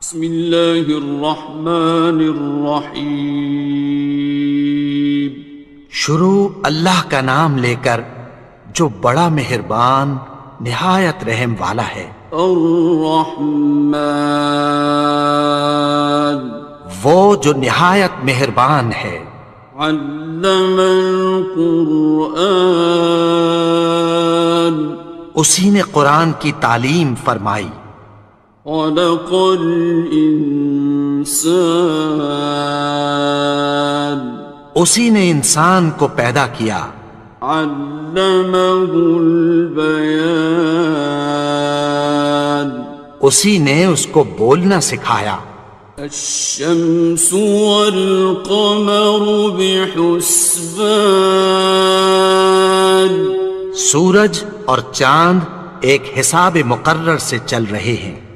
بسم اللہ الرحمن الرحیم۔ شروع اللہ کا نام لے کر جو بڑا مہربان نہایت رحم والا ہے۔ الرحمن، وہ جو نہایت مہربان ہے۔ علم القرآن، اسی نے قرآن کی تعلیم فرمائی۔ خلق الانسان، اسی نے انسان کو پیدا کیا۔ علمہ البیان، اسی نے اس کو بولنا سکھایا۔ الشمس والقمر بحسبان، سورج اور چاند ایک حساب مقرر سے چل رہے ہیں۔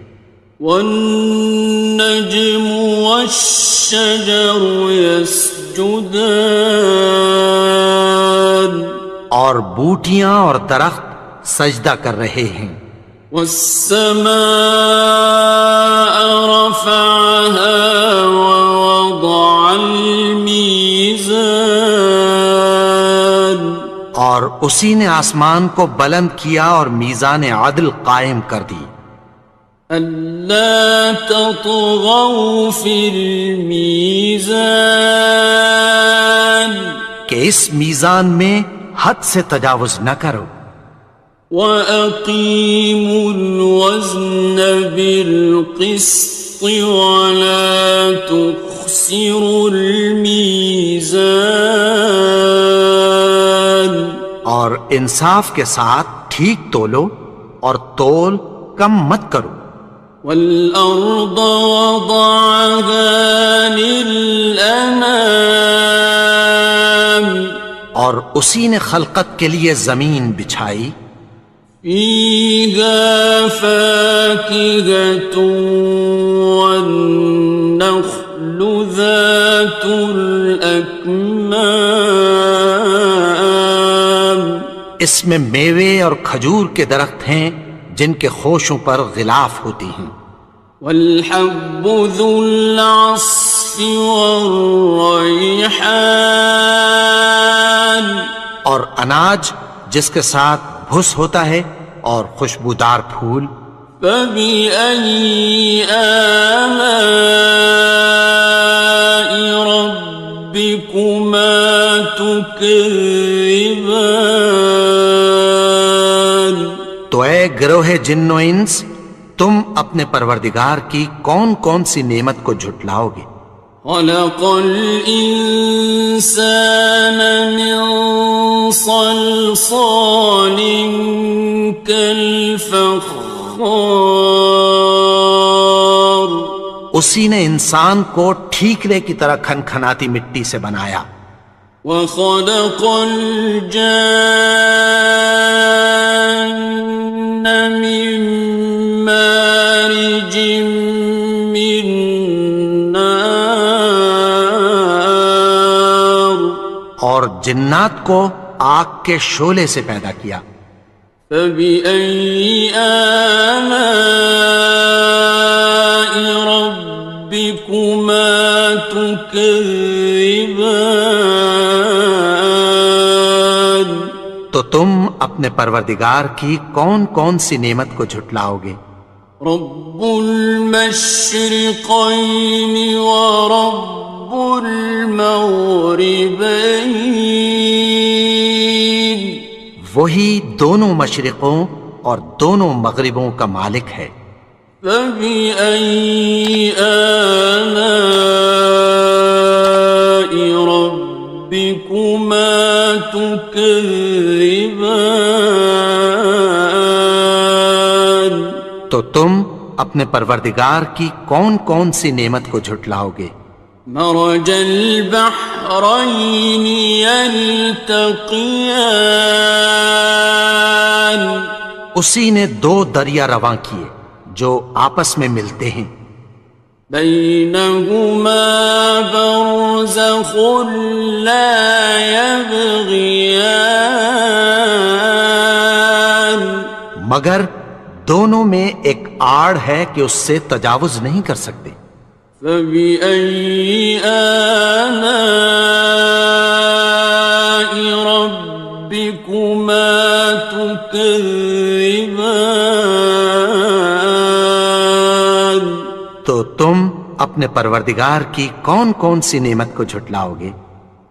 والنجم والشجر يسجدان، اور بوٹیاں اور درخت سجدہ کر رہے ہیں۔ والسماء رفعها ووضع الميزان، اور اسی نے آسمان کو بلند کیا اور میزان عدل قائم کر دی۔ ألا تطغوا في الميزان، کہ اس میزان میں حد سے تجاوز نہ کرو۔ وَأَقِيمُوا الْوَزْنَ بِالْقِسْطِ وَلَا تُخْسِرُوا الْمِيزَانَ، اور انصاف کے ساتھ ٹھیک تولو اور تول کم مت کرو۔ وَالْأَرْضَ وَضَعَهَا لِلْأَنَامِ، اور اسی نے خلقت کے لیے زمین بچھائی۔ فِيهَا فَاكِهَةٌ وَالنَّخْلُ ذَاتُ الْأَكْمَامِ، اس میں میوے اور کھجور کے درخت ہیں جن کے خوشوں پر غلاف ہوتی ہیں۔ وَالْحَبُّ ذُو الْعَصْفِ وَالرَّيْحَانِ، اور اناج جس کے ساتھ بھس ہوتا ہے اور خوشبودار پھول۔ فَبِأَيِّ آلَاءِ رَبِّكُمَا تُكَذِّبَانِ، تو اے گروہ جن و انس، تم اپنے پروردگار کی کون کون سی نعمت کو جھٹلاؤ گے؟ خَلَقَ الْإِنسَانَ مِنْ صَلْصَالٍ كَالْفَخَّارِ، اسی نے انسان کو ٹھیکرے کی طرح کھنکھناتی مٹی سے بنایا۔ وَخَلَقَ الْجَانَّ مِن مَّارِجٍ مِّن نَّارٍ، اور جنات کو آگ کے شعلے سے پیدا کیا۔ فَبِأَيِّ آلَاءِ رَبِّكُمَا تُكَذِّبَانِ، تو تم اپنے پروردگار کی کون کون سی نعمت کو جھٹلاؤ گے؟ رب المشرقين ورب المغربين، وہی دونوں مشرقوں اور دونوں مغربوں کا مالک ہے۔ فَبِأَيِّ آلَاءِ رَبِّكُمَا تُكَذِّبَانِ، تو تم اپنے پروردگار کی کون کون سی نعمت کو جھٹلاؤ گے؟ مرج البحرين يلتقيان، اسی نے دو دریا رواں کیے جو آپس میں ملتے ہیں۔ بينهما برزخ لا يبغيان، مگر دونوں میں ایک آڑ ہے کہ اس سے تجاوز نہیں کر سکتے. فبأي آلاء ربكما تكذبان. تو تم اپنے پروردگار کی کون کون سی نعمت کو جھٹلاؤ گے؟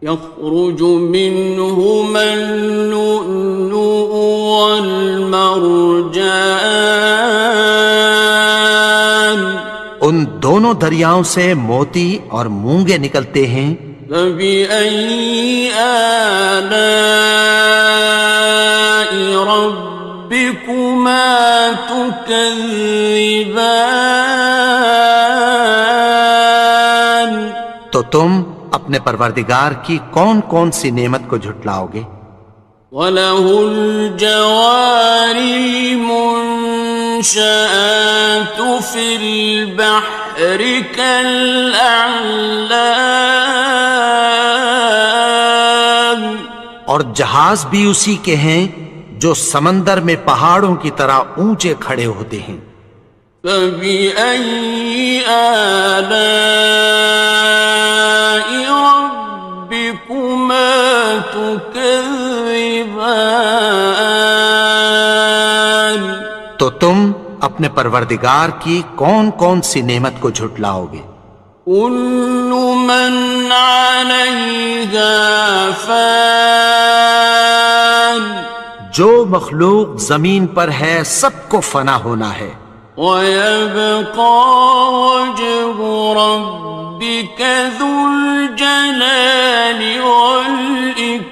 يخرج منهما اللؤلؤ والمرجان. ان دونوں دریاؤں سے موتی اور مونگے نکلتے ہیں. فبأي آلاء ربكما تكذبان. تو تم اپنے پروردگار کی کون کون سی نعمت کو جھٹلاؤ گے؟ وَلَهُ الْجَوَارِ الْمُنشَآتُ فِي الْبَحْرِ كَالْأَعْلَامِ. اور جہاز بھی اسی کے ہیں جو سمندر میں پہاڑوں کی طرح اونچے کھڑے ہوتے ہیں. فَبِأَيِّ آلَاءِ رَبِّكُمَا تُكَذِّبَانِ. تو تم اپنے پروردگار کی کون کون سی نعمت کو جھٹلاؤ گے؟ كُلُّ مَنْ عَلَيْهَا فَانٍ. جو مخلوق زمین پر ہے سب کو فنا ہونا ہے. وَيَبْقَى وَجْهُ رَبِّكَ ذُو الْجَلَالِ وَالْإِكْرَامِ.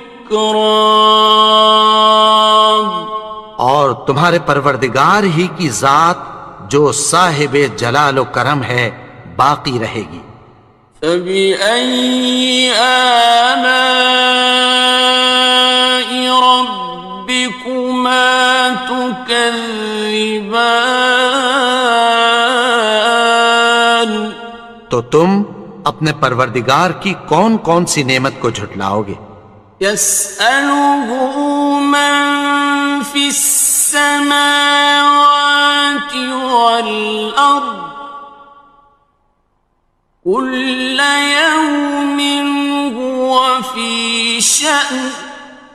اور تمہارے پروردگار ہی کی ذات جو صاحب جلال و کرم ہے باقی رہے گی. فَبِأَيِّ آلَاءِ رَبِّكُمَا تُكَذِّبَانِ. تو تم اپنے پروردگار کی کون کون سی نعمت کو جھٹلاؤ گے؟ يَسْأَلُهُ مَن فِي السَّمَاوَاتِ وَالْأَرْضِ كُلَّ يَوْمٍ هُوَ فِي شَأْنٍ.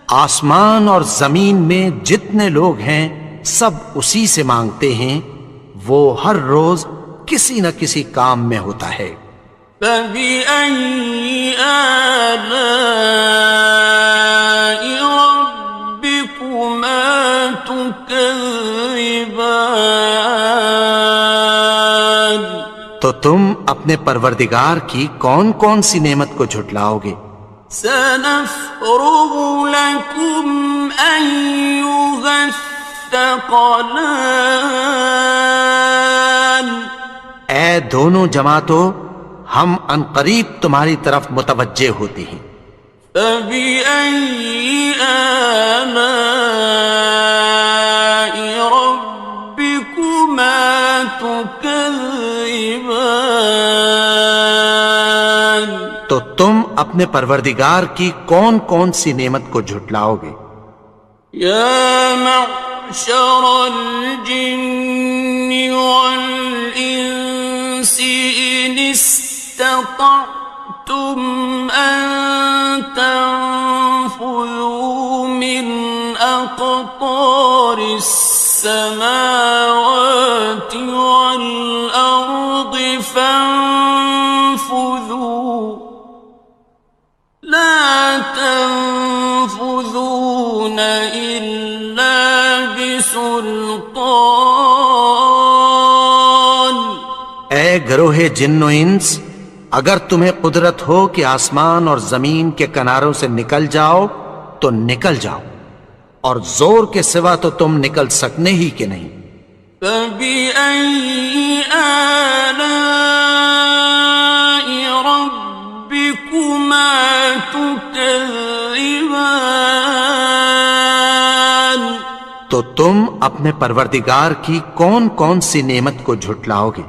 آسمان اور زمین میں جتنے لوگ ہیں سب اسی سے مانگتے ہیں، وہ ہر روز کسی نہ کسی کام میں ہوتا ہے. فَبِأَيِّ آلَاءِ رَبِّكُمَا تُكَذِّبَانِ. تو تم اپنے پروردگار کی کون کون سی نعمت کو جھٹلاؤ گے؟ سَنَفْرُغُ لَكُمْ أَيُّهَ الثَّقَلَانِ. اے دونوں جماعتوں، ہم عنقریب تمہاری طرف متوجہ ہوتے ہیں. فَبِأَيِّ آلَاءِ رَبِّكُمَا تُكَذِّبَانِ. تو تم اپنے پروردگار کی کون کون سی نعمت کو جھٹلاؤ گے؟ يَا مَعْشَرَ الْجِنِّ وَالْإِنسِ إِنِ اسْتَطَعْتُمْ أَن تَنفُذُوا مِنْ أَقْطَارِ السَّمَاوَاتِ وَالْأَرْضِ فَانفُذُوا لَا تَنفُذُونَ إِلَّا بِسُلْطَانٍ. اے گروہ جن و انس، اگر تمہیں قدرت ہو کہ آسمان اور زمین کے کناروں سے نکل جاؤ تو نکل جاؤ، اور زور کے سوا تو تم نکل سکنے ہی کہ نہیں. فَبِأَيِّ آلَاءِ رَبِّكُمَا تُكَذِّبَانِ. تو تم اپنے پروردگار کی کون کون سی نعمت کو جھٹلاؤ گے؟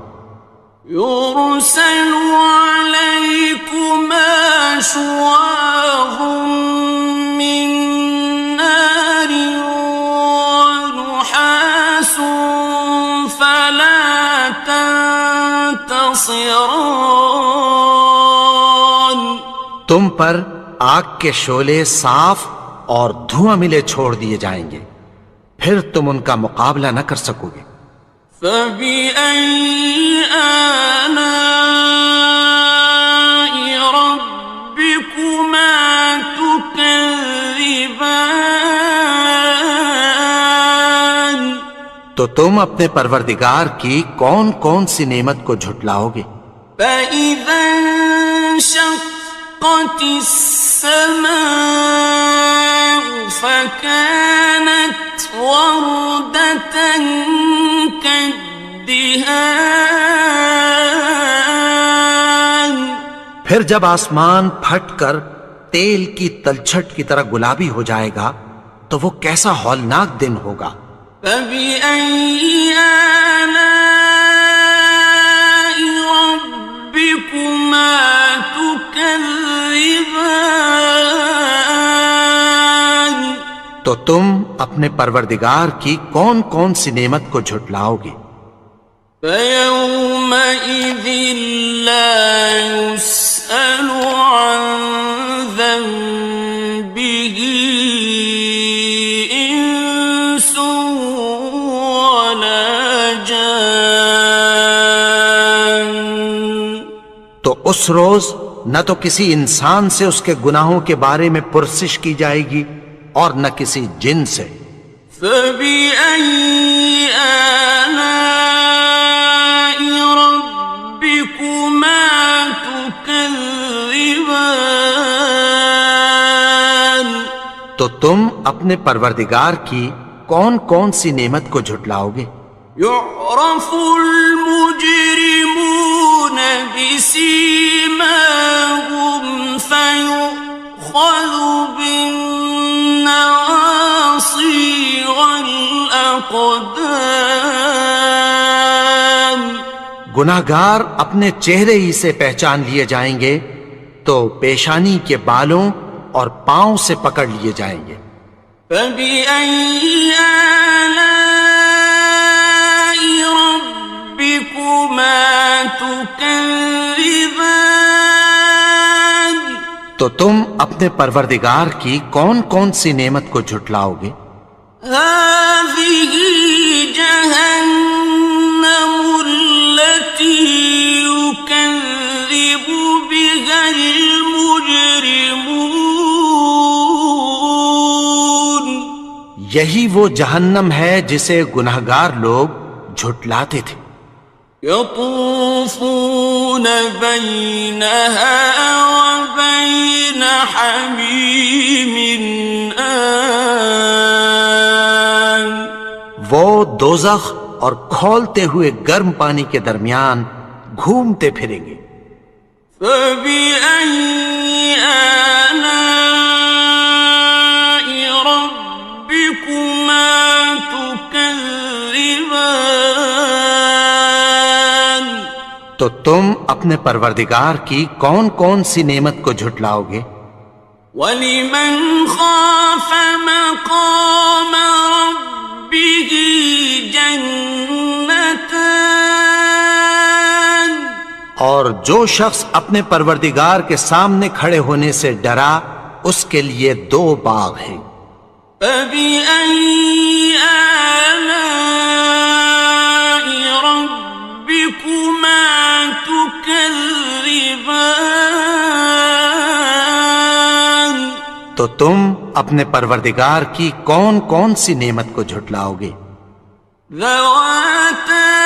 يُرْسَلُ عَلَيْكُمَا شُوَاظٌ مِّن نَّارٍ وَنُحَاسٌ خاصران. تم پر آگ کے شعلے صاف اور دھواں ملے چھوڑ دیے جائیں گے، پھر تم ان کا مقابلہ نہ کر سکو گے۔ فبأي آلاء ربكما تكذبان. تو تم اپنے پروردگار کی کون کون سی نعمت کو جھٹلاؤ گے؟ فإذا انشقت السماء فكانت وردة كالدهان. پھر جب آسمان پھٹ کر تیل کی تلچھٹ کی طرح گلابی ہو جائے گا تو وہ کیسا ہولناک دن ہوگا۔ فبأي آلاء ربكما تكذبان. تو تم اپنے پروردگار کی کون کون سی نعمت کو جھٹلاؤ گے؟ فيومئذ لا يسأل عن ذنبه إنس ولا جان. تو اس روز نہ تو کسی انسان سے اس کے گناہوں کے بارے میں پرسش کی جائے گی اور نہ کسی جن سے۔ فبأي آلاء ربكما تكذبان. تو تم اپنے پروردگار کی کون کون سی نعمت کو جھٹلاؤ گے؟ يعرف المجرمون بسيماهم فيؤخذ بالنواصي والأقدام. گناہگار اپنے چہرے ہی سے پہچان لیے جائیں گے تو پیشانی کے بالوں اور پاؤں سے پکڑ لیے جائیں گے۔ فبأي آلاء ربكما تكذبان. تو تم اپنے پروردگار کی کون کون سی نعمت کو جھٹلاؤ گے؟ هذه جهنم التي يكذب بها المجرمون. یہی وہ جہنم ہے جسے گناہگار لوگ جھٹلاتے تھے۔ يطوفون بينها وبين حميم آن. وہ دوزخ اور کھولتے ہوئے گرم پانی کے درمیان گھومتے پھریں گے۔ فبأي آلاء ربكما تكذبان. تو تم اپنے پروردگار کی کون کون سی نعمت کو جھٹلاؤ گے؟ وَلِمَنْ خَافَ مَقَامَ رَبِّهِ جَنَّتَانِ. اور جو شخص اپنے پروردگار کے سامنے کھڑے ہونے سے ڈرا اس کے لیے دو باغ ہیں۔ فَبِأَيِّ آلَاءِ رَبِّكُمَا تُكَذِّبَانِ. تو تم اپنے پروردگار کی کون کون سی نعمت کو جھٹلاؤ گے؟ ذَوَاتَا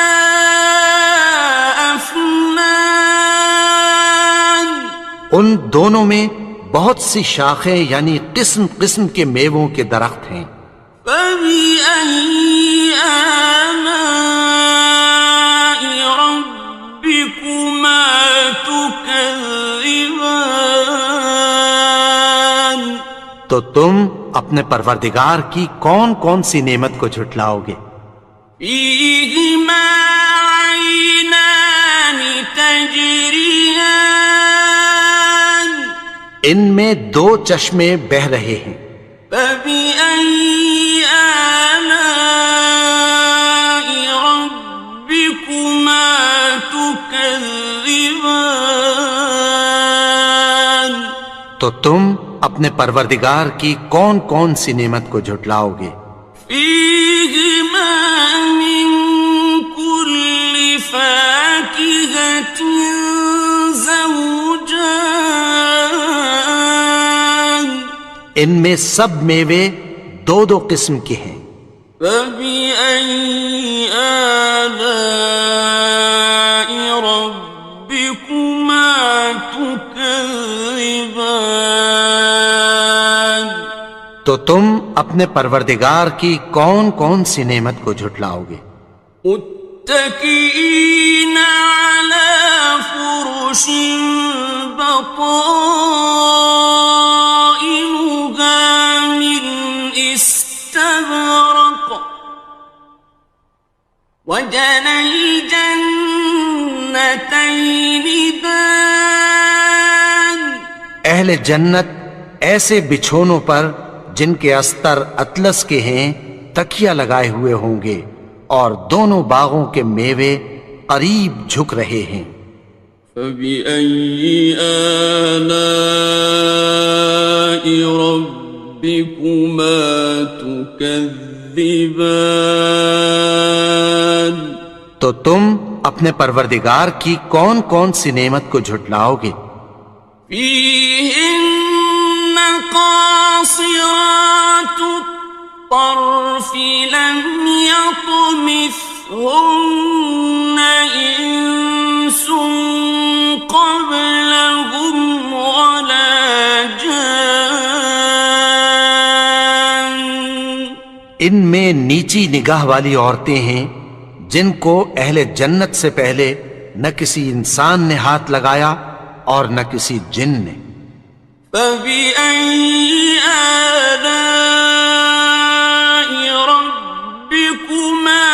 أَفْنَانٍ. ان دونوں میں بہت سی شاخیں یعنی قسم قسم کے میووں کے درخت ہیں۔ فَبِأَيِّ آلَاءِ رَبِّكُمَا تُكَذِّبَانِ. تو تم اپنے پروردگار کی کون کون سی نعمت کو جھٹلاؤ گے؟ فِيهِمَا عَيْنَانِ تَجْرِيَانِ. ان میں دو چشمے بہہ رہے ہیں۔ فَبِأَيِّ آلَاءِ رَبِّكُمَا تُكَذِّبَانِ. تكذبان تو تم اپنے پروردگار کی کون کون سی نعمت کو جھٹلاؤ گے؟ فيهما من كل فاكهة زوجان ان میں سب میوے دو دو قسم کے ہیں۔ فبأي آلاء ربكما تكذبان تو تم اپنے پروردگار کی کون کون سی نعمت کو جھٹلاؤ گے؟ متكئين على فرش بطائنها من استبرق وجنى الجنتين دان اہل جنت ایسے بچھونوں پر جن کے استر اطلس کے ہیں تکیہ لگائے ہوئے ہوں گے، اور دونوں باغوں کے میوے قریب جھک رہے ہیں۔ فبأي آلاء ربكما تكذبان تو تم اپنے پروردگار کی کون کون سی نعمت کو جھٹلاؤ گے؟ فيهن قاصرات الطرف لم يطمثهن إنس قبلهم ولا جان ان میں نیچی نگاہ والی عورتیں ہیں جن کو اہل جنت سے پہلے نہ کسی انسان نے ہاتھ لگایا اور نہ کسی جن نے۔ فبأي آلاء ربكما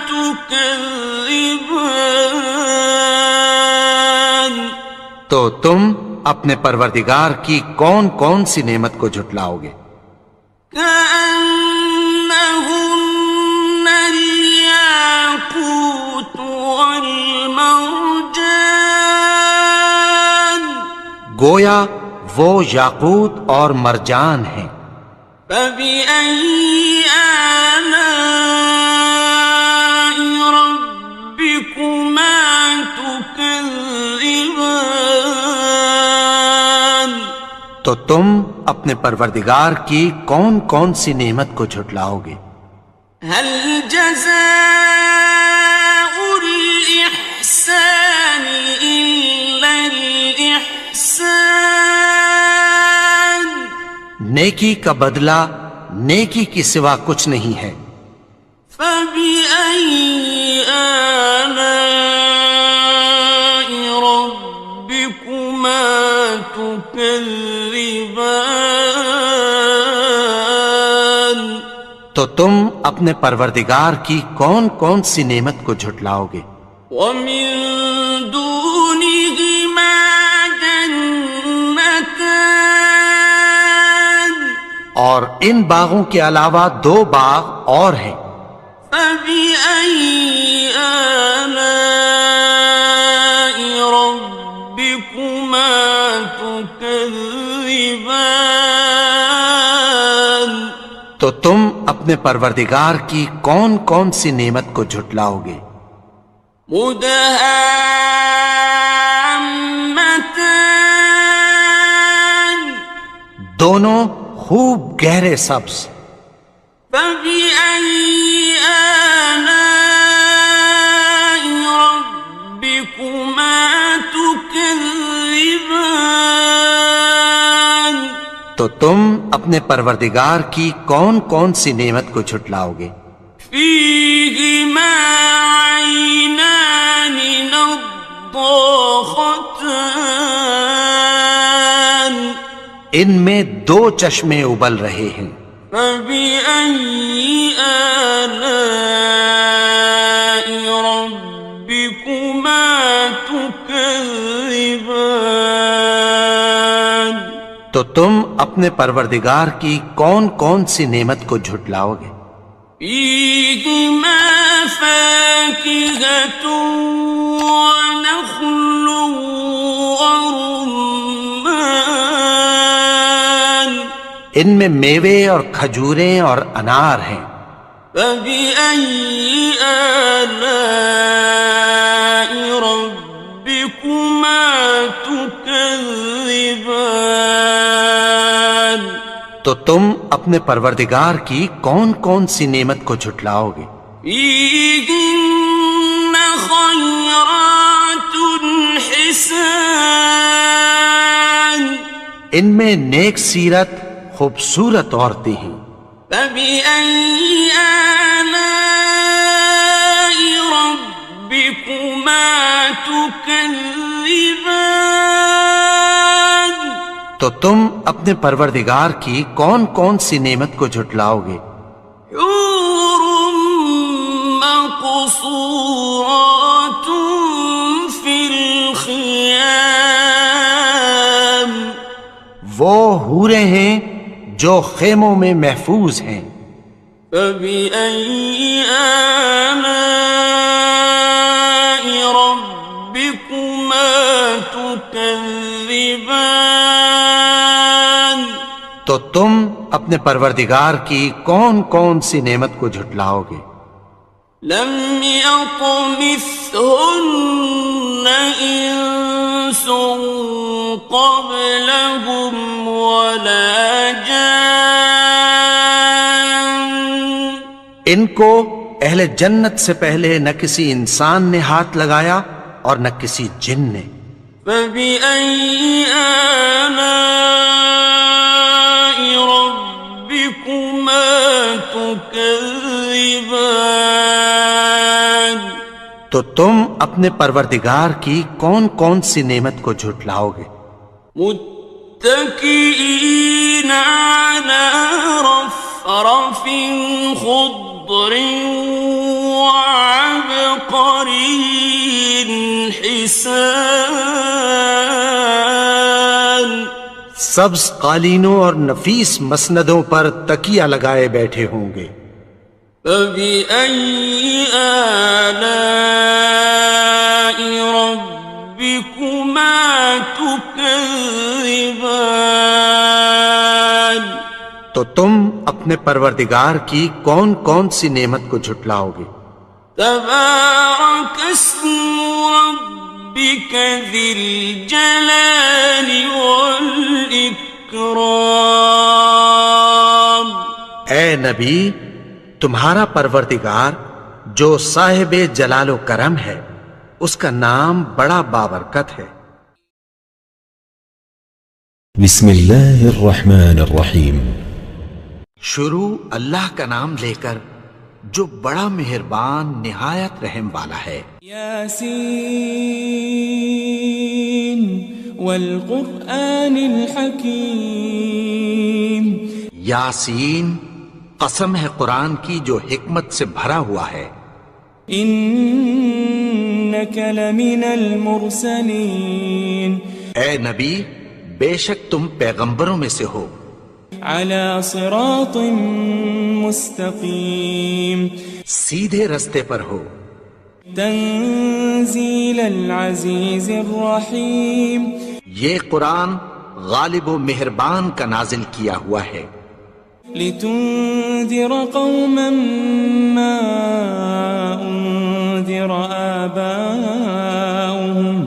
تكذبان تو تم اپنے پروردگار کی کون کون سی نعمت کو جھٹلاؤ گے؟ كأنهن الياقوت والمرجان گویا وہ یاقوت اور مرجان ہیں۔ فبأي آلاء ربكما تكذبان تو تم اپنے پروردگار کی کون کون سی نعمت کو جھٹلاؤ گے؟ هل جزاء الإحسان إلا الإحسان نیکی کا بدلہ نیکی کی سوا کچھ نہیں ہے۔ فبأي آلاء ربكما تكذبان تو تم اپنے پروردگار کی کون کون سی نعمت کو جھٹلاؤ گے؟ ومن دونهما جنتان اور ان باغوں کے علاوہ دو باغ اور ہیں۔ فبأي آلاء ربكما تكذبان تو تم اپنے پروردگار کی کون کون سی نعمت کو جھٹلاؤ گے؟ مدهامتان دونوں خوب گہرے سبز۔ فبأي آلاء ربكما تكذبان تو تم اپنے پروردگار کی کون کون سی نعمت کو جھٹلاؤ گے؟ فيهما عينان نضاختان ان میں دو چشمے ابل رہے ہیں۔ فبأي آلاء ربكما تكذبان تو تم اپنے پروردگار کی کون کون سی نعمت کو جھٹلاؤ گے؟ فيهما فاكهة ونخل ورمان ان میں میوے اور کھجوریں اور انار ہیں. فبأي آلاء ربكما تكذبان تو تم اپنے پروردگار کی کون کون سی نعمت کو جھٹلاؤ گے؟ فيهن خيرات حسان ان میں نیک سیرت خوبصورت عورتیں ہیں. فبأي آلاء ربكما تكذبان تو تم اپنے پروردگار کی کون کون سی نعمت کو جھٹلاؤ گے؟ حور مقصورات في الخيام وہ حوریں ہیں جو خیموں میں محفوظ ہیں. فبأي آلاء ربكما تكذبان تو تم اپنے پروردگار کی کون کون سی نعمت کو جھٹلاؤ گے؟ لم يطمثهن إنس قبلهم ولا جان ان کو اہل جنت سے پہلے نہ کسی انسان نے ہاتھ لگایا اور نہ کسی جن نے. فبأي آلاء ربكما تكذبان تو تم اپنے پروردگار کی کون کون سی نعمت کو جھٹلاؤ گے؟ متكئين على رفرف خضر وعبقري حسان سبز قالینوں اور نفیس مسندوں پر تکیہ لگائے بیٹھے ہوں گے. فبأي آلاء ربكما تكذبان تو تم اپنے پروردگار کی کون کون سی نعمت کو جھٹلاؤ گے؟ تبارك اسم ربك ذي الجلال والإكرام اے نبی، تمہارا پروردگار جو صاحب جلال و کرم ہے اس کا نام بڑا بابرکت ہے. بسم اللہ الرحمن الرحیم. شروع اللہ کا نام لے کر جو بڑا مہربان نہایت رحم والا ہے. یاسین والقرآن الحکیم. یاسین، قسم ہے قرآن کی جو حکمت سے بھرا ہوا ہے. انک لمن المرسلین. اے نبی، بے شک تم پیغمبروں میں سے ہو. علی صراط مستقیم. سیدھے رستے پر ہو. تنزیل العزیز الرحیم. یہ قرآن غالب و مہربان کا نازل کیا ہوا ہے. لتنذر قوما ما انذر آباؤهم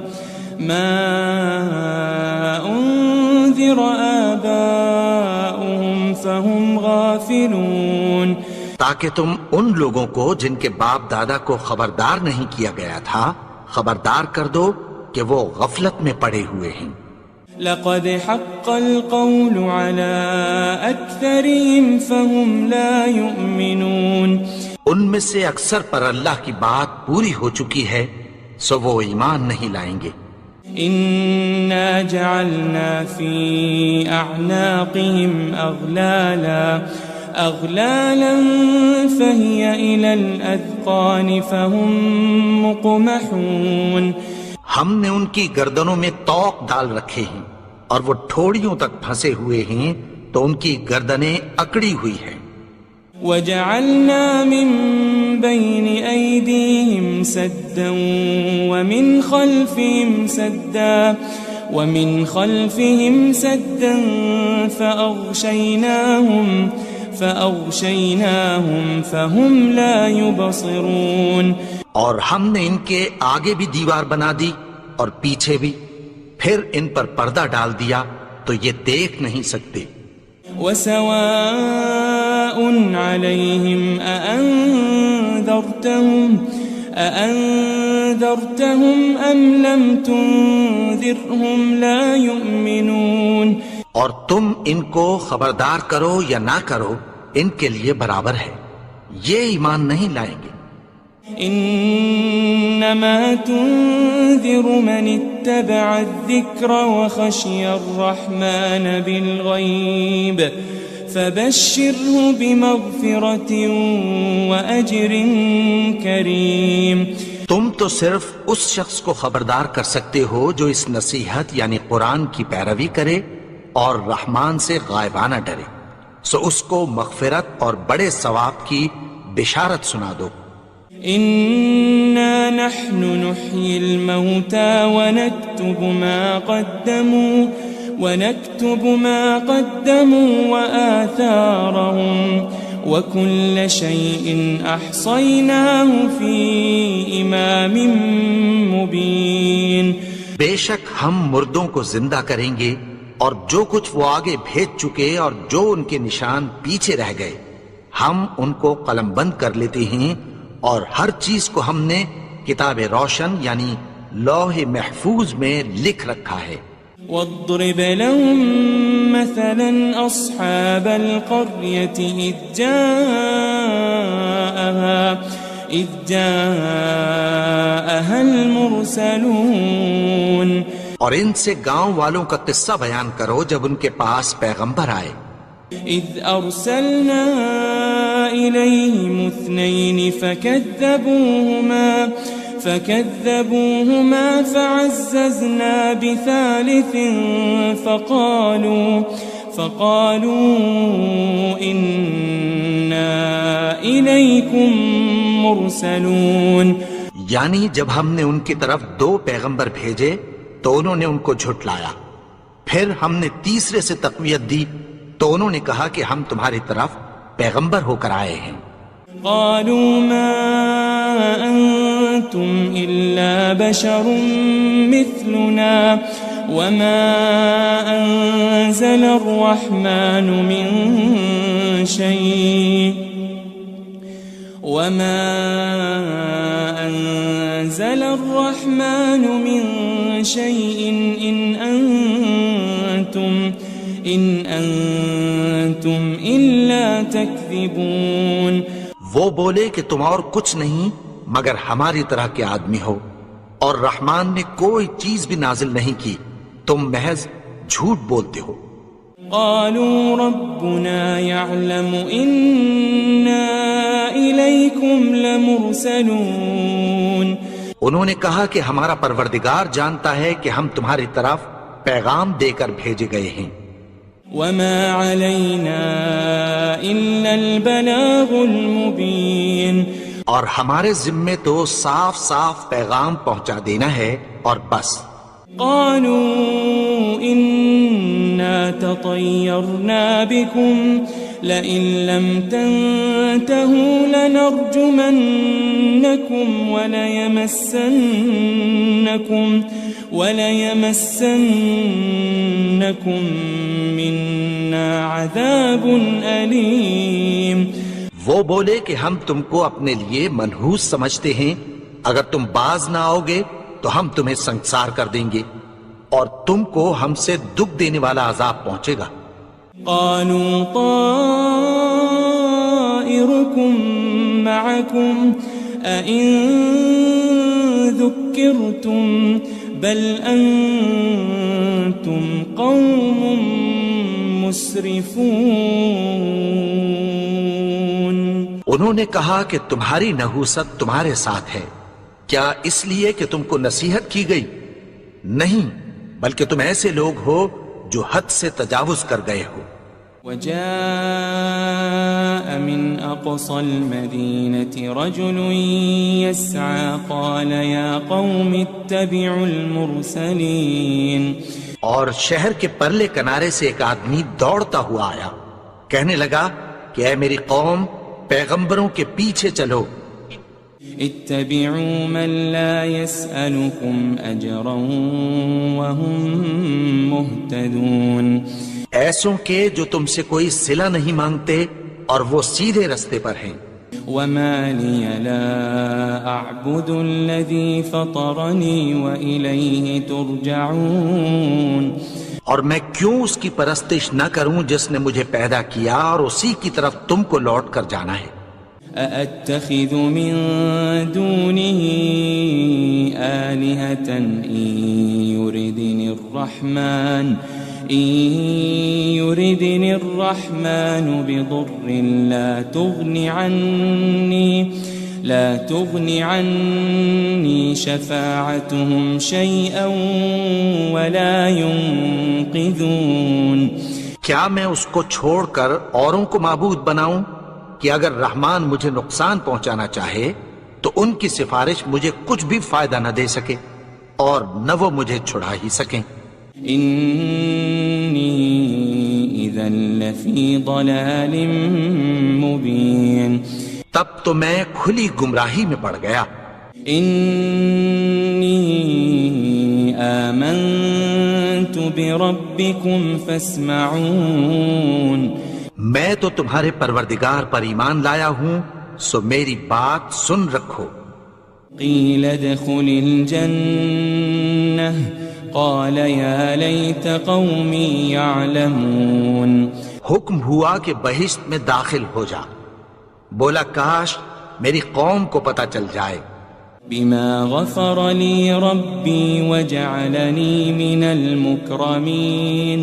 فهم غافلون. تاکہ تم ان لوگوں کو جن کے باپ دادا کو خبردار نہیں کیا گیا تھا خبردار کر دو کہ وہ غفلت میں پڑے ہوئے ہیں. لقد حق القول على أكثرهم فهم لا يؤمنون. ان میں سے اکثر پر اللہ کی بات پوری ہو چکی ہے سو وہ ایمان نہیں لائیں گے. إنا جعلنا في أعناقهم أغلالا فهي إلى الأذقان فهم مقمحون. ہم نے ان کی گردنوں میں طوق ڈال رکھے ہیں اور وہ ٹھوڑیوں تک پھنسے ہوئے ہیں تو ان کی گردنیں اکڑی ہوئی ہیں. وجعلنا من بين أيديهم سدا ومن خلفهم سدا فأغشيناهم فهم لا يبصرون. اور ہم نے ان کے آگے بھی دیوار بنا دی اور پیچھے بھی، پھر ان پر پردہ ڈال دیا تو یہ دیکھ نہیں سکتے. وسواء عليهم أأنذرتهم أم لم تنذرهم لا يؤمنون. اور تم ان کو خبردار کرو یا نہ کرو، ان کے لیے برابر ہے، یہ ایمان نہیں لائیں گے. انما تنذر من اتبع الذکر وخشی الرحمن بالغیب فبشره بمغفرة وأجر کریم. تم تو صرف اس شخص کو خبردار کر سکتے ہو جو اس نصیحت یعنی قرآن کی پیروی کرے اور رحمان سے غائبانہ ڈرے، سو اس کو مغفرت اور بڑے ثواب کی بشارت سنا دو. إنا نحن نحيي الموتى ونكتب ما قدموا وآثارهم وكل شيء أحصيناه في إمام مبين. بے شک ہم مردوں کو زندہ کریں گے اور جو کچھ وہ آگے بھیج چکے اور جو ان کے نشان پیچھے رہ گئے ہم ان کو قلم بند کر لیتے ہیں، اور ہر چیز کو ہم نے کتاب روشن یعنی لوح محفوظ میں لکھ رکھا ہے. واضرب لهم مثلا أصحاب القرية إذ جاءها المرسلون. اور ان سے گاؤں والوں کا قصہ بیان کرو جب ان کے پاس پیغمبر آئے. إذ أرسلنا إليهم 2 فكذبوهما فعززنا بثالث فقالوا إنا إليكم مرسلون. یعنی جب ہم نے ان کی طرف 2 پیغمبر بھیجے تو انہوں نے ان کو جھٹلایا، پھر ہم نے تیسرے سے تقویت دی تو انہوں نے کہا کہ ہم تمہاری طرف پیغمبر ہو کر آئے ہیں. قالوا ما أنتم إلا بشر مثلنا وما أنزل الرحمن من شيء إن أنتم إلا تكذبون. وہ بولے کہ تم اور کچھ نہیں مگر ہماری طرح کے آدمی ہو، اور رحمان نے کوئی چیز بھی نازل نہیں کی، تم محض جھوٹ بولتے ہو. قالوا ربنا يعلم إنا إليكم لمرسلون. انہوں نے کہا کہ ہمارا پروردگار جانتا ہے کہ ہم تمہاری طرف پیغام دے کر بھیجے گئے ہیں. وما علينا إلا البلاغ المبين. اور ہمارے ذمے تو صاف صاف پیغام پہنچا دینا ہے اور بس. قالوا إنا تطيرنا بكم لئن لم تنتهوا لنرجمنكم وليمسنكم منا عذاب أليم. وہ بولے کہ ہم تم کو اپنے لیے منحوس سمجھتے ہیں، اگر تم باز نہ آؤ گے تو ہم تمہیں سنگسار کر دیں گے اور تم کو ہم سے دکھ دینے والا عذاب پہنچے گا. قالوا طائركم معكم أئن ذكرتم بل أنتم قوم مسرفون. انہوں نے کہا کہ تمہاری نحوست تمہارے ساتھ ہے، کیا اس لیے کہ تم کو نصیحت کی گئی؟ نہیں، بلکہ تم ایسے لوگ ہو جو حد سے تجاوز کر گئے ہو. وجاء من أقصى المدينة رجل يسعى قال يا قوم اتبعوا المرسلين. اور شہر کے پرلے کنارے سے ایک آدمی دوڑتا ہوا آیا، کہنے لگا کہ اے میری قوم، پیغمبروں کے پیچھے چلو. اتبعوا من لا يسألكم أجرا وهم مهتدون. ایسوں کے جو تم سے کوئی صلہ نہیں مانگتے اور وہ سیدھے رستے پر ہیں. وما لي لا أعبد الذي فطرني وإليه ترجعون. اور میں کیوں اس کی پرستش نہ کروں جس نے مجھے پیدا کیا اور اسی کی طرف تم کو لوٹ کر جانا ہے. أأتخذ من دونه آلهة إن يردني الرحمن بضر لا تغني عني شفاعتهم شيئا ولا ينقذون. کیا میں اس کو چھوڑ کر اوروں کو معبود بناؤں کہ اگر رحمان مجھے نقصان پہنچانا چاہے تو ان کی سفارش مجھے کچھ بھی فائدہ نہ دے سکے اور نہ وہ مجھے چھڑا ہی سکیں. إني إذا لفي ضلال مبين. تب تو میں کھلی گمراہی میں پڑ گیا. إني آمنت بربكم فاسمعون. میں تو تمہارے پروردگار پر ایمان لایا ہوں، سو میری بات سن رکھو. قيل ادخل الجنة قال يا ليت قومي يعلمون. حکم ہوا کہ بہشت میں داخل ہو جا. بولا کاش میری قوم کو پتہ چل جائے. بما غفر لي ربي وجعلني من المكرمين.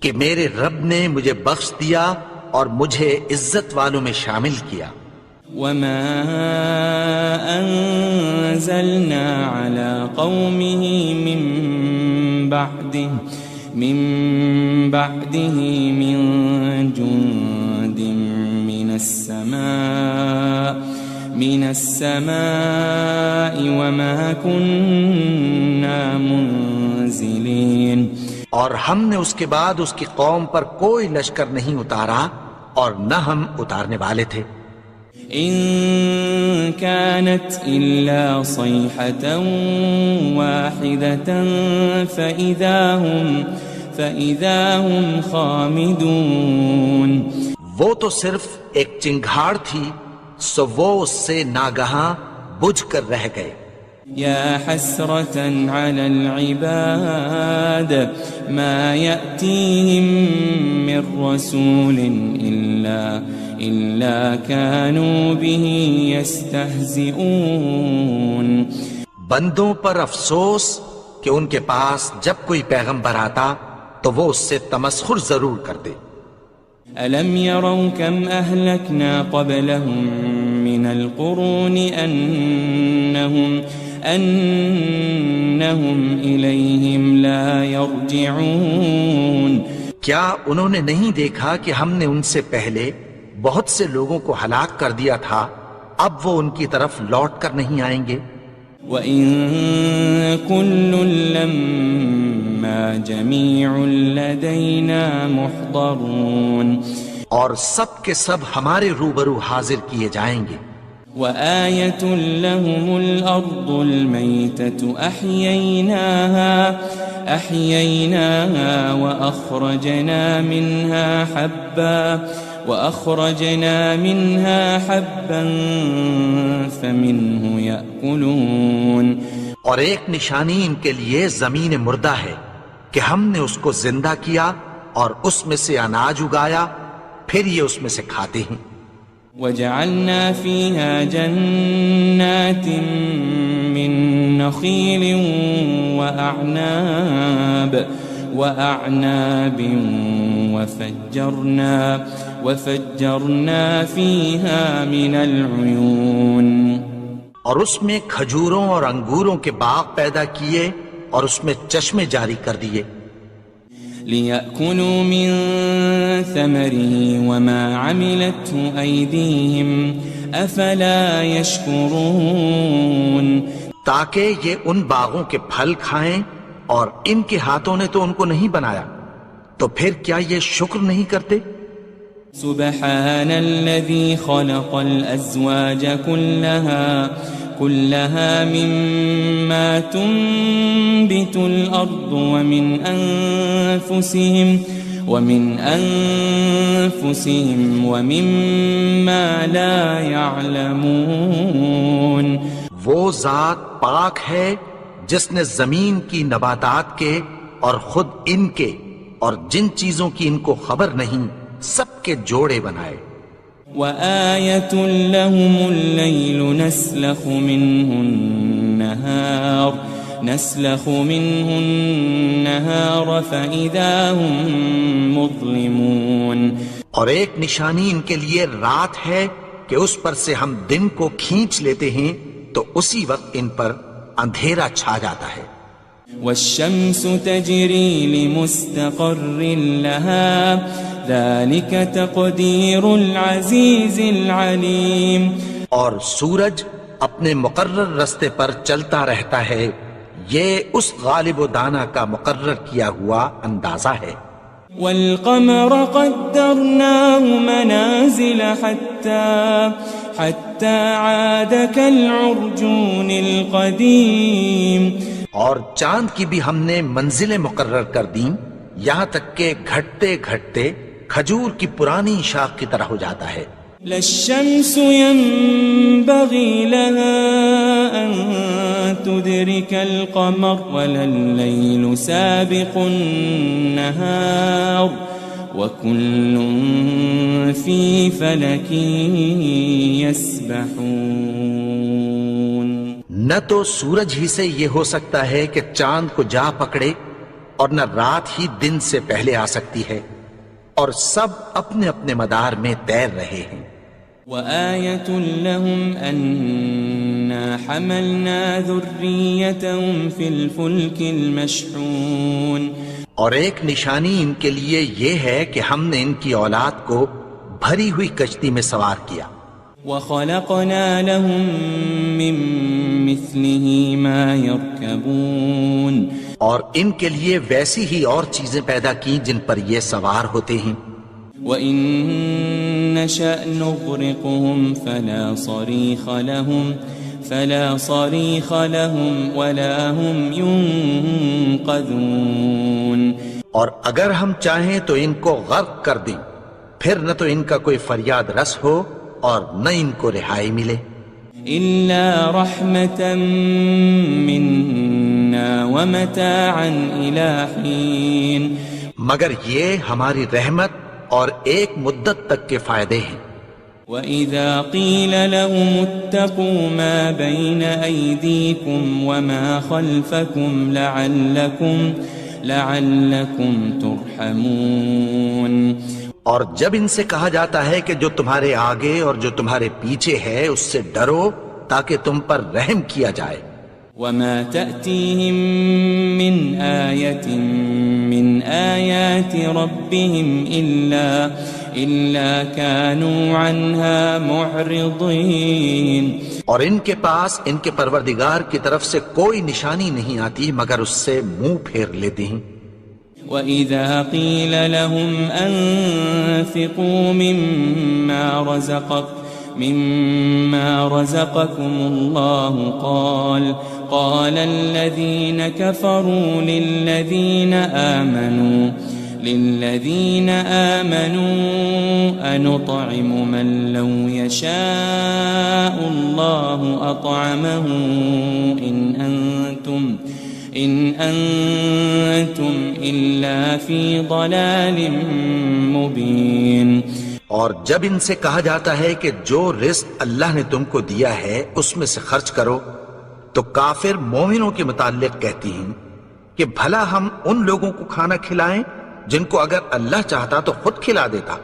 کہ میرے رب نے مجھے بخش دیا اور مجھے عزت والوں میں شامل کیا. وما أنزلنا على قومه من بعده من جند من السماء وما كنا منزلين. اور ہم نے اس کے بعد اس کی قوم پر کوئی لشکر نہیں اتارا اور نہ ہم اتارنے والے تھے. إن كانت إلا صيحة واحدة فإذا هم خامدون. وہ تو صرف ایک چنگھاڑ تھی، سو وہ اس سے ناگہاں بجھ کر رہ گئے. يا حسرة على العباد ما يأتيهم من رسول إلا كانوا به يستهزئون. بندوں پر افسوس کہ ان کے پاس جب کوئی پیغمبر آتا تو وہ اس سے تمسخر ضرور کرتے. ألم يروا كم أهلكنا قبلهم من القرون أنهم إليهم لا يرجعون. کیا انہوں نے نہیں دیکھا کہ ہم نے ان سے پہلے بہت سے لوگوں کو ہلاک کر دیا تھا، اب وہ ان کی طرف لوٹ کر نہیں آئیں گے. وَإِن كُلٌّ لَمَّا جَمِيعٌ لَدَيْنَا مُحْضَرُونَ. اور سب کے سب ہمارے روبرو حاضر کیے جائیں گے. وَآيَةٌ لَهُمُ الْأَرْضُ الْمَيْتَةُ أَحْيَيْنَاهَا وَأَخْرَجْنَا مِنْهَا حَبًّا فَمِنْهُ يَأْكُلُونَ. اور ایک نشانی ان کے لیے زمین مردہ ہے کہ ہم نے اس کو زندہ کیا اور اس میں سے اناج اگایا، پھر یہ اس میں سے کھاتے ہیں. وَجَعَلْنَا فِيهَا جَنَّاتٍ مِّن نَخِيلٍ وَأَعْنَابٍ وَفَجَّرْنَا فِيهَا مِنَ الْعُيُونِ. اور اس میں کھجوروں اور انگوروں کے باغ پیدا کیے اور اس میں چشمے جاری کر دیے. لِيَأْكُلُوا مِن ثَمَرِهِ وَمَا عَمِلَتْهُ أَيْدِيهِمْ أَفَلَا يَشْكُرُونَ تاکہ یہ ان باغوں کے پھل کھائیں اور ان کے ہاتھوں نے تو ان کو نہیں بنایا، تو پھر کیا یہ شکر نہیں کرتے؟ سبحان الذي خلق الأزواج كلها مما تنبت الأرض ومن أنفسهم ومما لا يعلمون وہ ذات پاک ہے جس نے زمین کی نباتات کے اور خود ان کے اور جن چیزوں کی ان کو خبر نہیں سب کے جوڑے بنائے۔ وآية لهم الليل نسلخ منه النهار فإذا هم مظلمون اور ایک نشانی ان کے لیے رات ہے کہ اس پر سے ہم دن کو کھینچ لیتے ہیں تو اسی وقت ان پر اندھیرا چھا جاتا ہے۔ والشمس تجري لمستقر لها ذلك تقدير العزيز العليم اور سورج اپنے مقرر رستے پر چلتا رہتا ہے، یہ اس غالب و دانا کا مقرر کیا ہوا اندازہ ہے۔ والقمر قدرناه منازل حتى عاد كالعرجون القديم اور چاند کی بھی ہم نے منزلیں مقرر کر دیں یہاں تک کہ گھٹتے گھٹتے کھجور کی پرانی شاخ کی طرح ہو جاتا ہے۔ لا الشمس ينبغي لها أن تدرك القمر ولا الليل سابق النهار وكل في فلك يسبحون نہ تو سورج ہی سے یہ ہو سکتا ہے کہ چاند کو جا پکڑے اور نہ رات ہی دن سے پہلے آ سکتی ہے، اور سب اپنے اپنے مدار میں تیر رہے ہیں۔ وآية لهم أنا حملنا ذريتهم في الفلك المشحون اور ایک نشانی ان کے لیے یہ ہے کہ ہم نے ان کی اولاد کو بھری ہوئی کشتی میں سوار کیا۔ وخلقنا لهم من مثله ما يركبون اور ان کے لیے ویسی ہی اور چیزیں پیدا کی جن پر یہ سوار ہوتے ہیں۔ وَإِن نَّشَأْ نُغْرِقْهُمْ فَلَا صَرِيخَ لَهُمْ وَلَا هُمْ يُنقَذُونَ اور اگر ہم چاہیں تو ان کو غرق کر دیں، پھر نہ تو ان کا کوئی فریاد رس ہو اور نہ ان کو رہائی ملے۔ إِلَّا رَحْمَةً مِّنَّا وَمَتَاعًا إِلَى حِينٍ مگر یہ ہماری رحمت اور ایک مدت تک کے فائدے ہیں۔ وَإِذَا قِيلَ لَهُمُ اتَّقُوا مَا بَيْنَ أَيْدِيكُمْ وَمَا خَلْفَكُمْ لَعَلَّكُمْ تُرْحَمُونَ اور جب ان سے کہا جاتا ہے کہ جو تمہارے آگے اور جو تمہارے پیچھے ہے اس سے ڈرو تاکہ تم پر رحم کیا جائے۔ وَمَا تَأْتِيهِم مِّنْ آيَةٍ مِّنْ آيَاتِ رَبِّهِمْ إِلَّا كَانُوا عَنْهَا مُعْرِضِينَ اور ان کے پاس ان کے پروردگار کی طرف سے کوئی نشانی نہیں آتی مگر اس سے منہ پھیر لیتے ہیں۔ وَإِذَا قِيلَ لَهُمْ أَنفِقُوا مِمَّا رَزَقَكُمُ اللَّهُ قَالَ الَّذِينَ كَفَرُوا لِلَّذِينَ آمَنُوا أَنُطْعِمُ مَن لَّوْ يَشَاءُ اللَّهُ أَطْعَمَهُ إِنْ أَنْتُمْ إِلَّا فِي ضَلَالٍ مُبِينٍ اور جب ان سے کہا جاتا ہے کہ جو رزق اللہ نے تم کو دیا ہے اس میں سے خرچ کرو، تو کافر مومنوں کے متعلق کہتی ہیں کہ بھلا ہم ان لوگوں کو کھانا کھلائیں جن کو اگر اللہ چاہتا تو خود کھلا دیتا،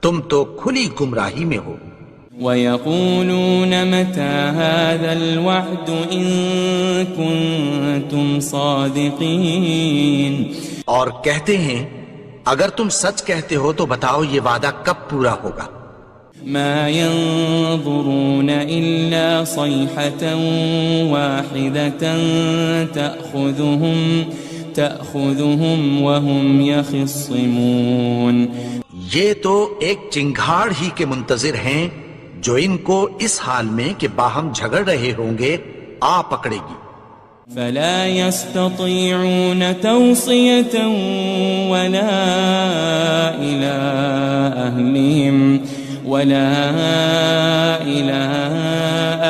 تم تو کھلی گمراہی میں ہو۔ وَيَقُولُونَ مَتَى هَذَا الْوَعْدُ إِن كُنتُمْ صَادِقِينَ اور کہتے ہیں اگر تم سچ کہتے ہو تو بتاؤ یہ وعدہ کب پورا ہوگا؟ مَا يَنظُرُونَ إِلَّا صَيْحَةً وَاحِدَةً تَأْخُذُهُمْ وَهُمْ يَخِصِّمُونَ یہ تو ایک چنگھاڑ ہی کے منتظر ہیں جو ان کو اس حال میں کہ باہم جھگڑ رہے ہوں گے آ پکڑے گی۔ فَلَا يَسْتَطِيعُونَ تَوْصِيَةً وَلَا إِلَىٰ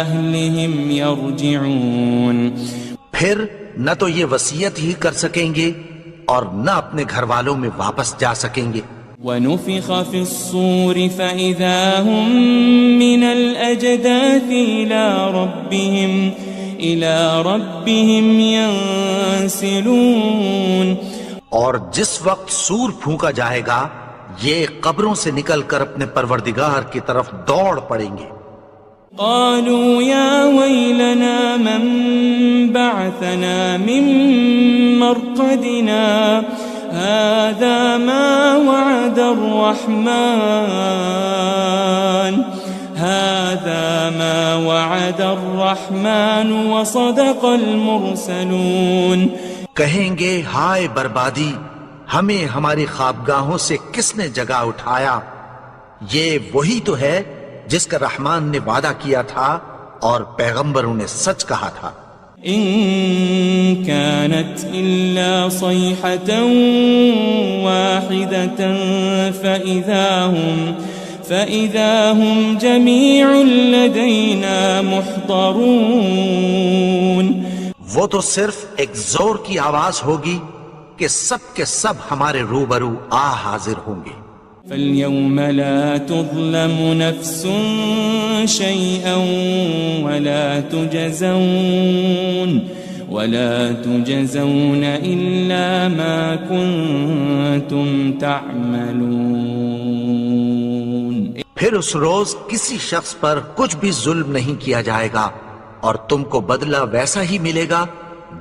أَهْلِهِمْ يَرْجِعُونَ پھر نہ تو یہ وصیت ہی کر سکیں گے اور نہ اپنے گھر والوں میں واپس جا سکیں گے۔ وَنُفِخَ فِي الصُّورِ فَإِذَا هُم مِّنَ الْأَجْدَاثِ إِلَىٰ رَبِّهِمْ يَنسِلُونَ اور جس وقت سور پھونکا جائے گا یہ قبروں سے نکل کر اپنے پروردگار کی طرف دوڑ پڑیں گے۔ قالوا يا ويلنا من بعثنا من مرقدنا هذا ما وعد الرحمن وصدق المرسلون کہیں گے ہائے بربادی، ہمیں ہماری خوابگاہوں سے کس نے جگا اٹھایا؟ یہ وہی تو ہے جس کا رحمان نے وعدہ کیا تھا اور پیغمبروں نے سچ کہا تھا۔ ان كانت الا صيحة واحدة فإذا هم جميع لدينا محضرون وہ تو صرف ایک زور کی آواز ہوگی کہ سب کے سب ہمارے روبرو آ حاضر ہوں گے۔ فَالْيَوْمَ لَا تُظْلَمُ نَفْسٌ شَيْئًا وَلَا تُجَزَوْنَ إِلَّا مَا كُنتُمْ تَعْمَلُونَ پھر اس روز کسی شخص پر کچھ بھی ظلم نہیں کیا جائے گا اور تم کو بدلہ ویسا ہی ملے گا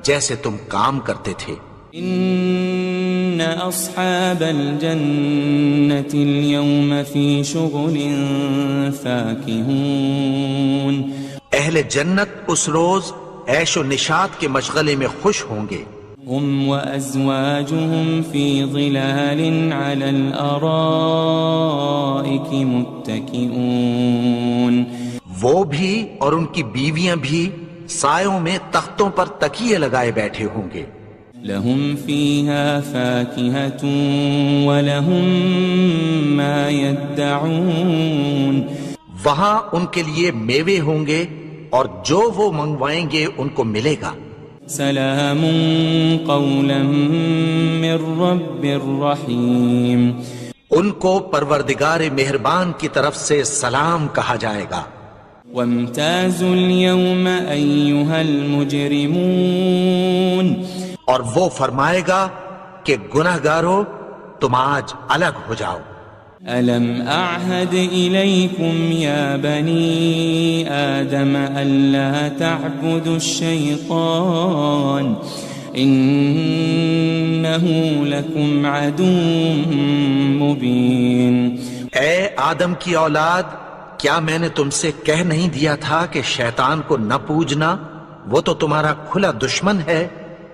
جیسے تم کام کرتے تھے۔ ان اصحاب الجنة اليوم في شغل فاكهون اہل جنت اس روز عیش و نشاط کے مشغلے میں خوش ہوں گے۔ هم وازواجهم في ظلال على الارائك متكئون وہ بھی اور ان کی بیویاں بھی سایوں میں تختوں پر تکیے لگائے بیٹھے ہوں گے۔ لهم فيها فاكهة ولهم ما يدعون وہاں ان کے لیے میوے ہوں گے اور جو وہ منگوائیں گے ان کو ملے گا۔ سلام قولا من رب رحیم ان کو پروردگار مہربان کی طرف سے سلام کہا جائے گا۔ وامتازوا اليوم أيها المجرمون اور وہ فرمائے گا کہ گناہگارو تم آج الگ ہو جاؤ۔ ألم أعهد إليكم يا بني آدم ألا تعبدوا الشيطان إنه لكم عدو مبين اے آدم کی اولاد، کیا میں نے تم سے کہہ نہیں دیا تھا کہ شیطان کو نہ پوجنا، وہ تو تمہارا کھلا دشمن ہے۔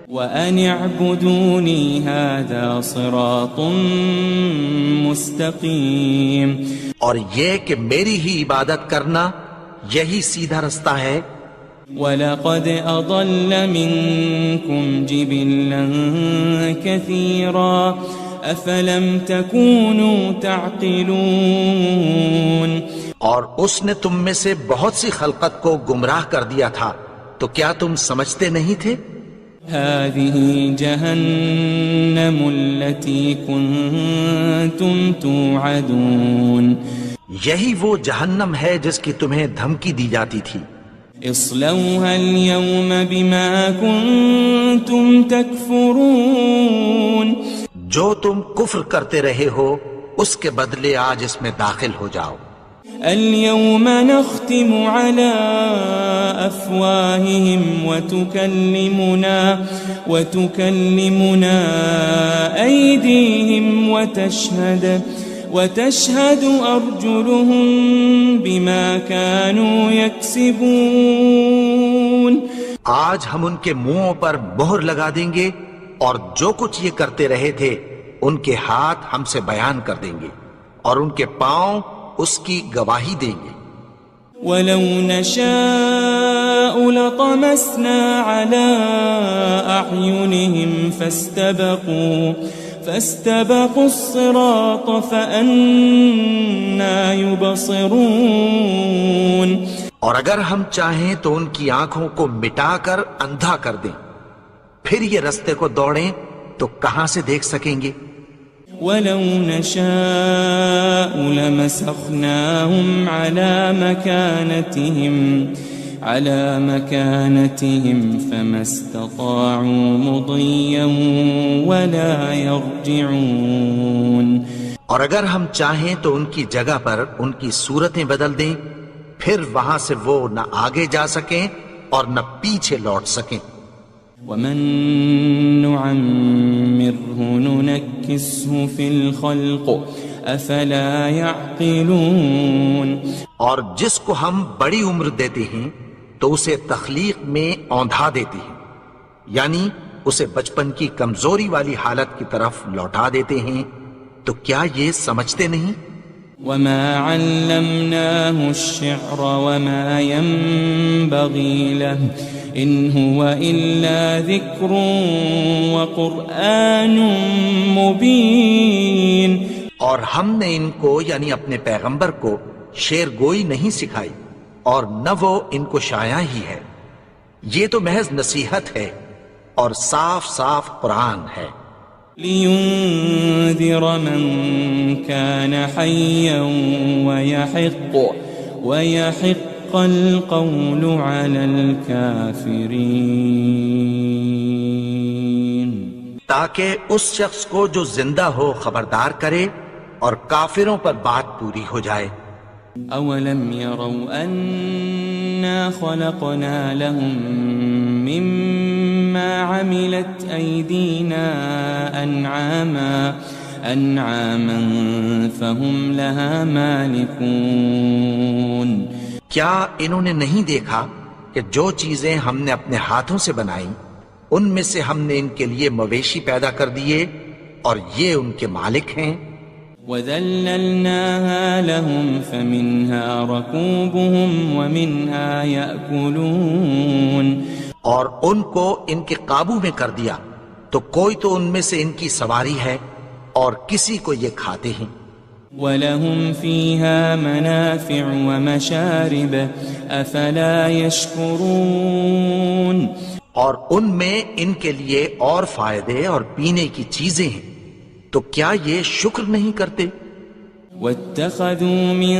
وَأَنِ اعْبُدُونِي هَذَا صِرَاطٌ مُسْتَقِيمٌ اور یہ کہ میری ہی عبادت کرنا یہی سیدھا رستہ ہے۔ وَلَقَدْ أَضَلَّ مِنكُمْ جِبِلًّا كَثِيرًا أَفَلَمْ تَكُونُوا تَعْقِلُونَ اور اس نے تم میں سے بہت سی خلقت کو گمراہ کر دیا تھا، تو کیا تم سمجھتے نہیں تھے؟ هذه جهنم التي كنتم توعدون یہی وہ جہنم ہے جس کی تمہیں دھمکی دی جاتی تھی۔ اصلوها اليوم بما كنتم تكفرون جو تم کفر کرتے رہے ہو اس کے بدلے آج اس میں داخل ہو جاؤ۔ اليوم نختم على أفواههم وتكلمنا أيديهم وتشهد أرجلهم بما كانوا يكسبون. آج ہم ان کے منہوں پر مہر لگا دیں گے اور جو کچھ یہ کرتے رہے تھے ان کے ہاتھ ہم سے بیان کر دیں گے اور ان کے پاؤں اس کی گواہی دیں گے. وَلَوْ نَشَاءُ لَطَمَسْنَا عَلَىٰ أَعْيُنِهِمْ فَاسْتَبَقُوا الصِّرَاطَ فَأَنَّىٰ يُبْصِرُونَ. اور اگر ہم چاہیں تو ان کی آنکھوں کو مٹا کر اندھا کر دیں، پھر یہ رستے کو دوڑیں تو کہاں سے دیکھ سکیں گے. وَلَوْ نَشَاءُ لَمَسَخْنَاهُمْ عَلَى مَكَانَتِهِمْ فَمَا اسْتَطَاعُوا مُضِيًّا وَلَا يَرْجِعُونَ. اور اگر ہم چاہیں تو ان کی جگہ پر ان کی صورتیں بدل دیں، پھر وہاں سے وہ نہ آگے جا سکیں اور نہ پیچھے لوٹ سکیں. وَمَن نُعَمِّرْهُ نُنَكِّسْهُ فِي الْخَلْقِ أَفَلَا يَعْقِلُونَ. اور جس کو ہم بڑی عمر دیتے ہیں تو اسے تخلیق میں اوندھا دیتے ہیں، یعنی اسے بچپن کی کمزوری والی حالت کی طرف لوٹا دیتے ہیں. تو کیا یہ سمجھتے نہیں؟ وَمَا عَلَّمْنَاهُ الشِّعْرَ وَمَا يَنبَغِي لَهُ إِنْ هُوَ إِلَّا ذِكْرٌ وَقُرْآنٌ مُبِينٌ. اور ہم نے ان کو یعنی اپنے پیغمبر کو شعر گوئی نہیں سکھائی اور نہ وہ ان کو شایا ہی ہے، یہ تو محض نصیحت ہے اور صاف صاف قرآن ہے. لِيُنذِرَ مَن كَانَ حَيًّا وَيَحِقَّ الْقَوْلُ عَلَى الْكَافِرِينَ. تاکہ اس شخص کو جو زندہ ہو خبردار کرے اور کافروں پر بات پوری ہو جائے. أَوَلَمْ يَرَوْا أَنَّا خَلَقْنَا لَهُم مِّمَّا عَمِلَتْ أَيْدِينَا أَنْعَامًا فَهُمْ لَهَا مَالِكُونَ. کیا انہوں نے نہیں دیکھا کہ جو چیزیں ہم نے اپنے ہاتھوں سے بنائیں ان میں سے ہم نے ان کے لیے مویشی پیدا کر دیے اور یہ ان کے مالک ہیں. وَذَلَّلْنَاهَا لَهُمْ فَمِنْهَا رَكُوبُهُمْ وَمِنْهَا يَأْكُلُونَ. اور ان کو ان کے قابو میں کر دیا تو کوئی تو ان میں سے ان کی سواری ہے اور کسی کو یہ کھاتے ہیں. وَلَهُمْ فِيهَا مَنَافِعُ وَمَشَارِبُ أَفَلَا يَشْكُرُونَ. اور ان میں ان کے لیے اور فائدے اور پینے کی چیزیں ہیں، تو کیا یہ شکر نہیں کرتے؟ وَاتَّخَذُوا مِن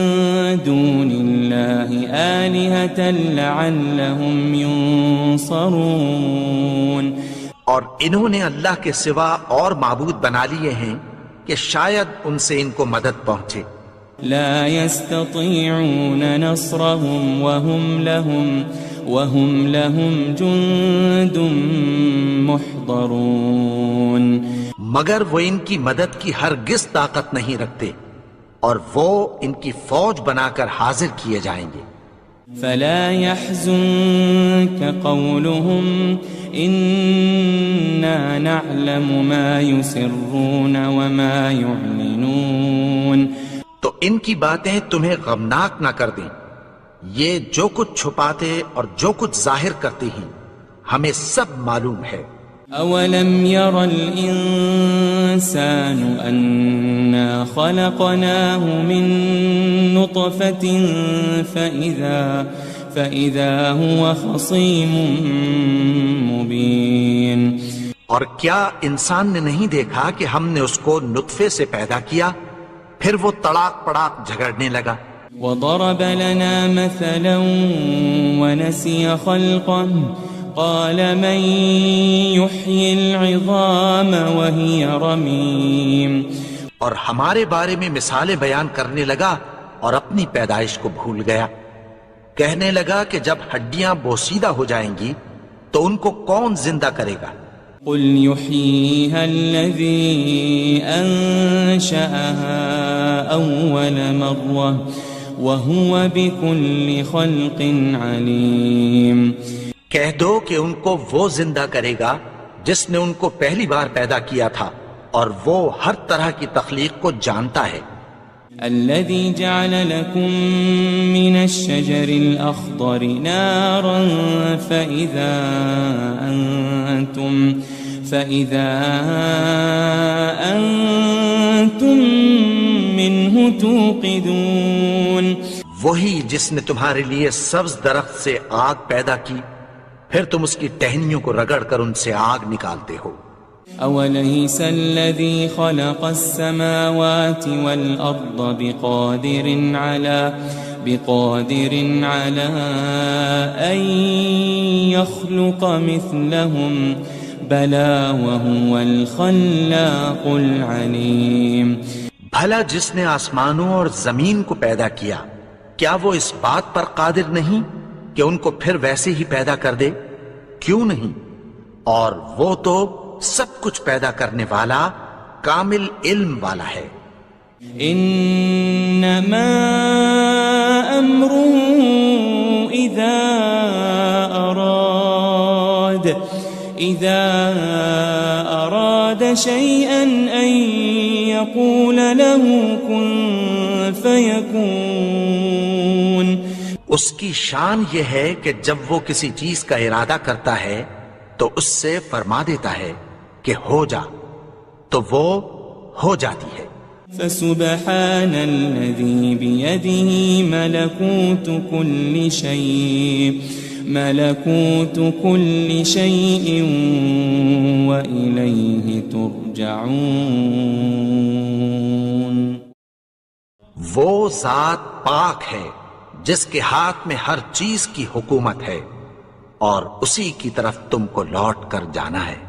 دُونِ اللَّهِ آلِهَةً لَعَلَّهُمْ يُنصَرُونَ. اور انہوں نے اللہ کے سوا اور معبود بنا لیے ہیں کہ شاید ان سے ان کو مدد پہنچے. لا يستطيعون نصرهم وهم لهم جند محضرون. مگر وہ ان کی مدد کی ہرگز طاقت نہیں رکھتے اور وہ ان کی فوج بنا کر حاضر کیے جائیں گے. فلا يحزنك قولهم إنا نعلم ما يسرون وما يعلنون. تو ان کی باتیں تمہیں غمناک نہ کر دیں، یہ جو کچھ چھپاتے اور جو کچھ ظاہر کرتے ہیں ہمیں سب معلوم ہے. أولم ير الإنسان أنا خلقناه من نطفة فإذا هو خصيم مبين. اور کیا انسان نے نہیں دیکھا کہ ہم نے اس کو نطفے سے پیدا کیا پھر وہ تڑاک پڑاک جھگڑنے لگا. وضرب لنا مثلا ونسي خلقه قال من يحيي العظام وهي رميم. اور ہمارے بارے میں مثالیں بیان کرنے لگا اور اپنی پیدائش کو بھول گیا۔ کہنے لگا کہ جب ہڈیاں بوسیدہ ہو جائیں گی تو ان کو کون زندہ کرے گا؟ قل يحييها الذي أنشأها أول مرة وهو بكل خلق عليم۔ کہہ دو کہ ان کو وہ زندہ کرے گا جس نے ان کو پہلی بار پیدا کیا تھا، اور وہ ہر طرح کی تخلیق کو جانتا ہے۔ الذي جعل لكم من الشجر الأخضر نارا فإذا أنتم منه توقدون۔ وہی جس نے تمہارے لیے سبز درخت سے آگ پیدا کی، پھر تم اس کی ٹہنیوں کو رگڑ کر ان سے آگ نکالتے ہو۔ أوليس الذي خلق السماوات والأرض بقادر على أن يخلق مثلهم بلى وهو الخلاق العليم۔ بھلا جس نے آسمانوں اور زمین کو پیدا کیا، کیا وہ اس بات پر قادر نہیں کہ ان کو پھر ویسے ہی پیدا کر دے؟ کیوں نہیں؟ اور وہ تو سب کچھ پیدا کرنے والا، کامل علم والا ہے۔ انما امره اذا اراد شيئا ان يقول له كن فيكون۔ اس کی شان یہ ہے کہ جب وہ کسی چیز کا ارادہ کرتا ہے تو اس سے فرما دیتا ہے کہ ہو جا، تو وہ ہو جاتی ہے۔ فسبحان الذي بيده ملكوت كل شيء وإليه ترجعون۔ وہ ذات پاک ہے جس کے ہاتھ میں ہر چیز کی حکومت ہے، اور اسی کی طرف تم کو لوٹ کر جانا ہے۔